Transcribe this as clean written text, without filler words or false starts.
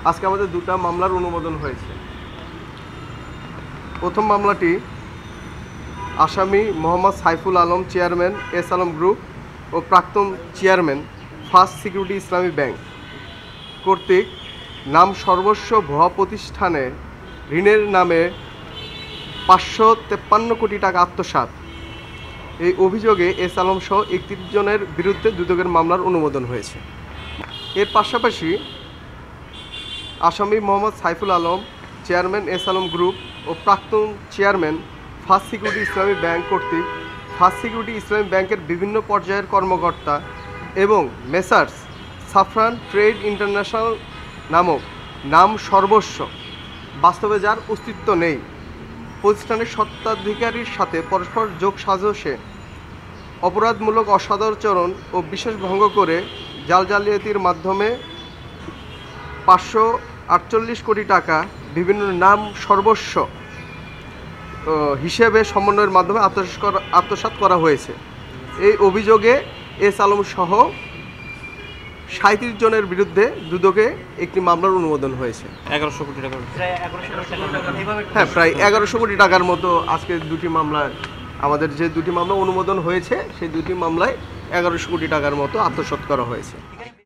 আজকে আমাদের দুটো মামলার অনুমোদন হয়েছে। প্রথম মামলাটি আসামি Mohammad Saiful Alam, chairman S Alam group ও প্রাক্তন chairman first security Islami bank কর্তৃক নাম সর্বস্ব ভুয়া প্রতিষ্ঠানে ঋণের নামে 553 কোটি টাকা আত্মসাৎ। এই অভিযোগে এস আলম সহ 31 জনের বিরুদ্ধে দুদকের মামলার অনুমোদন হয়েছে। এর পাশাপাশি আসামি Mohammad Saiful Alam, chairman S Alam group ও প্রাক্তন chairman first security Islami bank কর্তৃক ফার্স্ট সিকিউরিটি ইসলামী ব্যাংকের বিভিন্ন পর্যায়ের কর্মকর্তা এবং মেসার্স সাফরান ট্রেড ইন্টারন্যাশনাল নামক নাম সর্বস্ব বাস্তবে যার অস্তিত্ব নেই প্রতিষ্ঠানের স্বত্বাধিকারীর সাথে পরস্পর যোগ সাজসে অপরাধমূলক অসদাচরণ ও বিশ্বাস ভঙ্গ করে জালিয়াতির মাধ্যমে 548 কোটি টাকা বিভিন্ন নাম সর্বস্ব হিসেবে সমন্বয়ের মাধ্যমে আত্মসাৎ করা হয়েছে। এই অভিযোগে এস আলম সহ 37 জনের বিরুদ্ধে দুদকে একটি মামলার অনুমোদন হয়েছে। 1100 কোটি টাকা, হ্যাঁ, প্রায় 1100 কোটি টাকার মতো আজকে দুটি মামলায় আমাদের যে দুটি মামলা অনুমোদন হয়েছে সেই দুটি মামলায় 1100 কোটি টাকার মতো আত্মসাৎ করা হয়েছে।